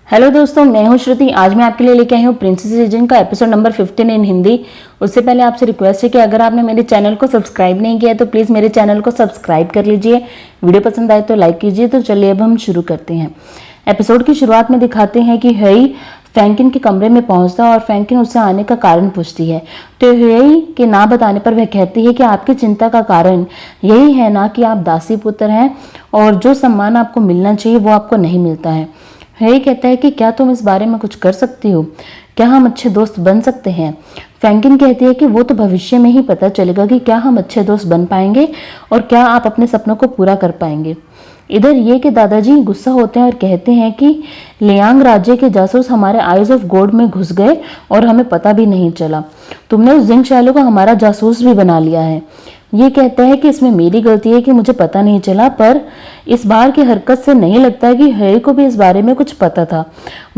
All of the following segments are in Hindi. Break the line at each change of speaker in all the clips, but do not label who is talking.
हेलो दोस्तों, मैं हूं श्रुति। आज मैं आपके लिए लेके आई हूं प्रिंसेस एजेंट का एपिसोड नंबर 15 इन हिंदी। उससे पहले आपसे रिक्वेस्ट है कि अगर आपने मेरे चैनल को सब्सक्राइब नहीं किया है तो प्लीज़ मेरे चैनल को सब्सक्राइब कर लीजिए। वीडियो पसंद आए तो लाइक कीजिए। तो चलिए अब हम शुरू करते हैं। एपिसोड की शुरुआत में दिखाते हैं कि हेई फ्रैंकिन के कमरे में पहुंचता है और फ्रैंकिन उससे आने का कारण पूछती है। तो हेई के ना बताने पर वह कहती है कि आपकी चिंता का कारण यही है ना कि आप दासी पुत्र हैं और जो सम्मान आपको मिलना चाहिए वो आपको नहीं मिलता है। हेई कहता है कि क्या तुम इस बारे में कुछ कर सकती हो? क्या हम अच्छे दोस्त बन सकते हैं? फ्रैंकिन कहती है कि वो तो भविष्य में ही पता चलेगा कि क्या हम अच्छे दोस्त बन पाएंगे और क्या आप अपने सपनों को पूरा कर पाएंगे। इधर ये कि दादाजी गुस्सा होते हैं और कहते हैं कि लियांग राज्य के जासूस हमारे आइज ऑफ गोल्ड में घुस गए और हमें पता भी नहीं चला। तुमने उस जिंग शैलो को हमारा जासूस भी बना लिया है। ये कहता है कि इसमें मेरी गलती है कि मुझे पता नहीं चला, पर इस बार की हरकत से नहीं लगता है कि हेई को भी इस बारे में कुछ पता था।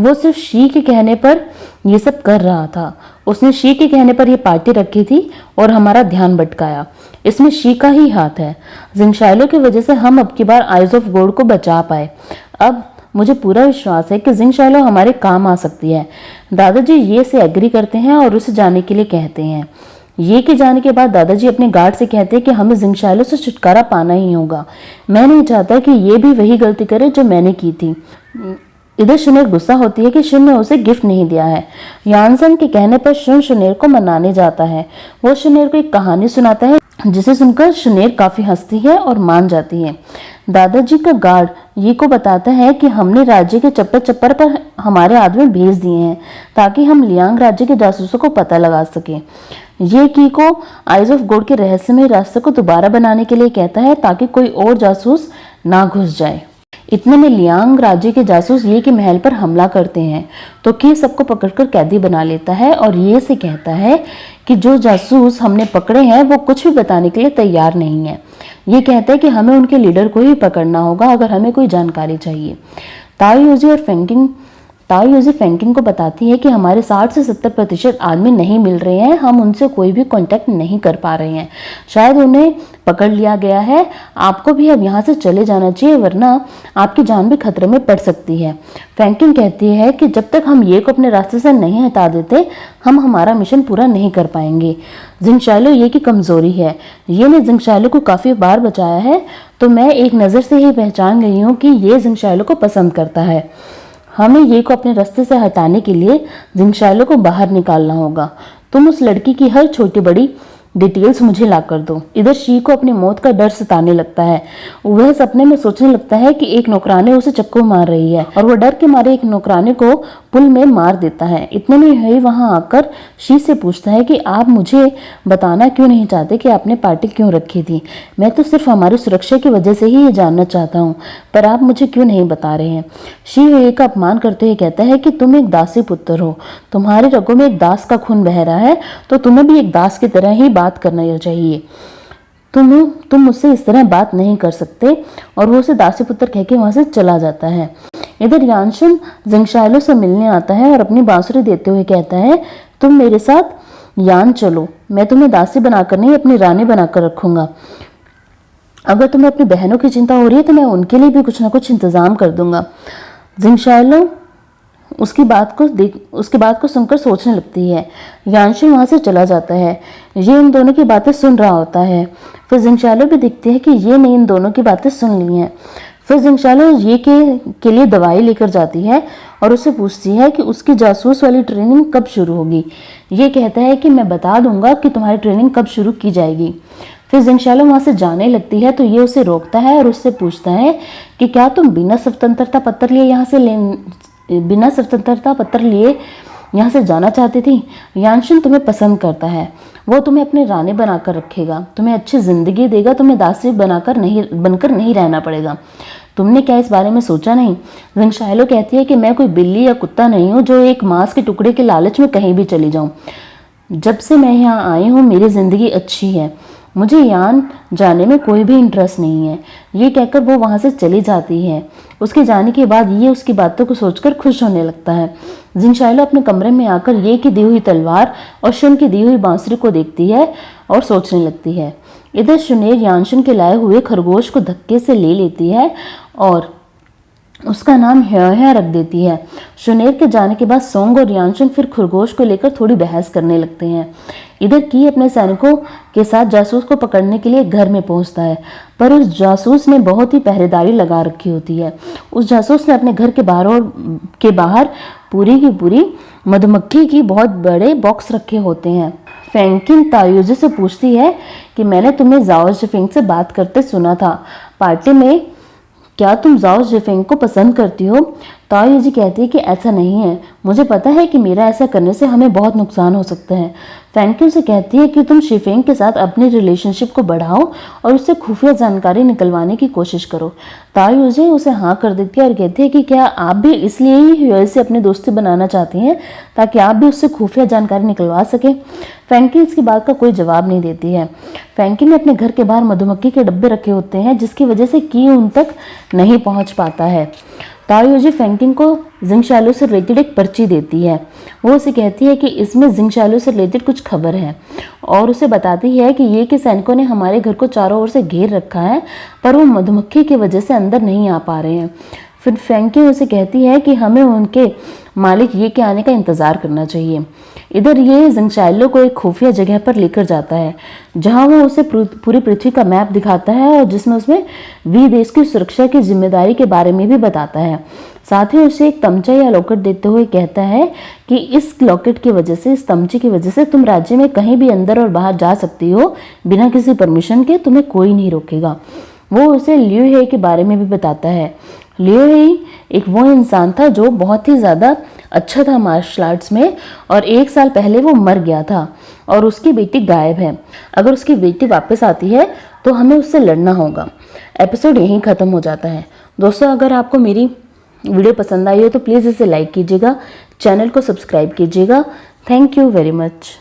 वो सिर्फ शी के कहने पर ये सब कर रहा था। उसने शी के कहने पर यह पार्टी रखी थी और हमारा ध्यान भटकाया। इसमें शी का ही हाथ है। जिंग शैलो की वजह से हम अब की बार आइज ऑफ गोल्ड को बचा पाए। अब मुझे पूरा विश्वास है कि जिंग शैलो हमारे काम आ सकती है। दादाजी ये से एग्री करते हैं और उसे जाने के लिए कहते हैं। ये के जाने के बाद दादाजी अपने गार्ड से कहते हैं कि हमें जिंग शैलो से छुटकारा पाना ही होगा। मैं नहीं चाहता कि ये भी वही गलती करे जो मैंने की थी। इधर शुनेर गुस्सा होती है कि शुन ने उसे गिफ्ट नहीं दिया है। यानसन के कहने पर शुनेर को मनाने जाता है। वो शुनेर को एक कहानी सुनाता है जिसे सुनकर शुनेर काफी हंसती है और मान जाती है। दादाजी का गार्ड ये को बताता है कि हमने राज्य के चप्पर चप्पर पर हमारे आदमी भेज दिए हैं ताकि हम लियांग राज्य के जासूसों को पता लगा सके। ये की को आइज ऑफ गोल्ड के रहस्यमय रास्ते को दोबारा बनाने के लिए कहता है ताकि कोई और जासूस ना घुस जाए। इतने में लियांग राज्य के जासूस ये के महल पर हमला करते हैं तो की सबको पकड़कर कैदी बना लेता है और ये से कहता है कि जो जासूस हमने पकड़े हैं वो कुछ भी बताने के लिए तैयार नहीं है। ये कहता है कि हमें उनके लीडर को ही पकड़ना होगा अगर हमें कोई जानकारी चाहिए। ताओ यूजी फ्रैंकिन को बताती है कि हमारे 60 से 70% आदमी नहीं मिल रहे हैं। हम उनसे कोई भी कांटेक्ट नहीं कर पा रहे हैं। शायद उन्हें पकड़ लिया गया है। आपको भी अब यहाँ से चले जाना चाहिए वरना आपकी जान भी खतरे में पड़ सकती है। फ्रैंकिन कहती है कि जब तक हम ये को अपने रास्ते से नहीं हटा देते हम हमारा मिशन पूरा नहीं कर पाएंगे। जिंग शैलो ये की कमजोरी है। ये ने जिंग शैलो को काफी बार बचाया है तो मैं एक नजर से ही पहचान गई हूँ कि ये जिंग शैलो को पसंद करता है। हमें ये को अपने रास्ते से हटाने के लिए जिंग शैलो को बाहर निकालना होगा। तुम उस लड़की की हर छोटी बड़ी डिटेल्स मुझे ला कर दो। इधर शी को अपनी मौत का डर सताने लगता है। वह सपने में सोचने लगता है कि एक नौकरानी उसे चक्कू मार रही है और वह डर के मारे एक नौकरानी को पुल में मार देता है। इतने में हेई वहां आकर शी से पूछता है कि आप मुझे बताना क्यों नहीं चाहते कि आपने पार्टी क्यों रखी थी? मैं तो सिर्फ हमारी सुरक्षा की वजह से ही ये जानना चाहता हूँ, पर आप मुझे क्यों नहीं बता रहे हैं? शी हेई का अपमान करते हुए कहता है कि तुम एक दासी पुत्र हो। तुम्हारे रगों में एक दास का खून बह रहा है तो तुम्हें भी एक दास की तरह ही बात करना चाहिए। तुम मुझसे इस तरह बात नहीं कर सकते। और वो उसे दासी पुत्र कह के वहां से चला जाता है। इधर यानशन जिंग शैलो से मिलने आता है और अपनी बांसुरी देते हुए कहता है तुम मेरे साथ यान चलो। मैं तुम्हें दासी बनाकर नहीं अपनी रानी बनाकर रखूंगा। अगर तुम्हें अपनी बहनों की चिंता हो रही है तो मैं उनके लिए भी कुछ ना कुछ इंतजाम कर दूंगा। जिंग शैलो उसकी बात को सुनकर सोचने लगती है। यानशन वहां से चला जाता है। ये इन दोनों की बातें सुन रहा होता है। फिर जिंग शैलो भी दिखती है कि ये ने इन दोनों की बातें सुन ली हैं। फिर जिंग शैलो ये के लिए दवाई लेकर जाती है और उससे पूछती है कि उसकी जासूस वाली ट्रेनिंग कब शुरू होगी। ये कहता है कि मैं बता दूंगा कि तुम्हारी ट्रेनिंग कब शुरू की जाएगी। फिर जिंग शैलो वहां से जाने लगती है तो ये उसे रोकता है और उससे पूछता है कि क्या तुम बिना स्वतंत्रता पत्र लिए यहाँ से जाना चाहती थी? यानशन तुम्हें पसंद करता है। वो तुम्हें अपनी रानी बनाकर रखेगा, तुम्हें अच्छी जिंदगी देगा, तुम्हें दासी बनकर नहीं रहना पड़ेगा। तुमने क्या इस बारे में सोचा नहीं? जिंग शैलो कहती है कि मैं कोई बिल्ली या कुत्ता नहीं हूँ जो एक मांस के टुकड़े के लालच में कहीं भी चली जाऊं। जब से मैं यहाँ आई हूँ मेरी जिंदगी अच्छी है। मुझे यान जाने में कोई भी इंटरेस्ट नहीं है। ये कहकर वो वहां से चली जाती है। उसके जाने के बाद ये उसकी बातों को सोचकर खुश होने लगता है। जिंग शैलो अपने कमरे में आकर ये की दी हुई तलवार और शुन की दी हुई बांसुरी को देखती है और सोचने लगती है। इधर शुनेर यानशन के लाए हुए खरगोश को धक्के से ले लेती है और उसका नाम ह्या रख देती है। शुनेर के जाने के बाद सोंग और यानशन फिर खरगोश को लेकर थोड़ी बहस करने लगते हैं। इधर की अपने सैनिकों के साथ जासूस को पकड़ने के लिए घर में पहुंचता है, पर उस जासूस ने बहुत ही पहरेदारी लगा रखी होती है। उस जासूस ने अपने घर के बाहर पूरी की पूरी मधुमक्खी की बहुत बड़े बॉक्स रखे होते हैं। फैंकिन तायुजी से पूछती है कि मैंने तुम्हें जाओ जिफिंग से बात करते सुना था पार्टी में, क्या तुम जाओ जिफिंग को पसंद करती हो? तायुजी कहती है कि ऐसा नहीं है, मुझे पता है कि मेरा ऐसा करने से हमें बहुत नुकसान हो सकता है। फैंकिन से कहती है कि तुम शिफिंग के साथ अपनी रिलेशनशिप को बढ़ाओ और उससे खुफिया जानकारी निकलवाने की कोशिश करो। तायुजी उसे हाँ कर देती है और कहती है कि क्या आप भी इसलिए ही ह्यूएल से अपनी दोस्ती बनाना चाहती हैं ताकि आप भी उससे खुफिया जानकारी निकलवा सकें? फैंकिन इसकी बात का कोई जवाब नहीं देती है। फैंकिन ने अपने घर के बाहर मधुमक्खी के डब्बे रखे होते हैं जिसकी वजह से की उन तक नहीं पहुंच पाता है। तायुजी फैंकिन को जिंगशालो से रिलेटेड एक पर्ची देती है। वो उसे कहती है कि इसमें जिंगशालो से रिलेटेड कुछ खबर है और उसे बताती है कि ये कि सैनिकों ने हमारे घर को चारों ओर से घेर रखा है, पर वो मधुमक्खी की वजह से अंदर नहीं आ पा रहे हैं। फिर फैंकिन उसे कहती है कि हमें उनके मालिक ये के आने का इंतजार करना चाहिए। इधर ये जिंगशालो को एक खुफिया जगह पर लेकर जाता है जहां वो उसे पूरी पृथ्वी का मैप दिखाता है और जिसमें उसमें वी देश की सुरक्षा की जिम्मेदारी के बारे में भी बताता है। साथ ही उसे एक तमचा या लॉकेट देते हुए कहता है कि इस लॉकेट की वजह से, इस तमचे की वजह से तुम राज्य में कहीं भी अंदर और बाहर जा सकती हो बिना किसी परमिशन के, तुम्हें कोई नहीं रोकेगा। वो उसे लियू हे के बारे में भी बताता है। लियू हे एक वो इंसान था जो बहुत ही ज़्यादा अच्छा था मार्शल आर्ट्स में और 1 साल पहले वो मर गया था और उसकी बेटी गायब है। अगर उसकी बेटी वापस आती है तो हमें उससे लड़ना होगा। एपिसोड यहीं ख़त्म हो जाता है। दोस्तों, अगर आपको मेरी वीडियो पसंद आई हो तो प्लीज़ इसे लाइक कीजिएगा, चैनल को सब्सक्राइब कीजिएगा। Thank you very much.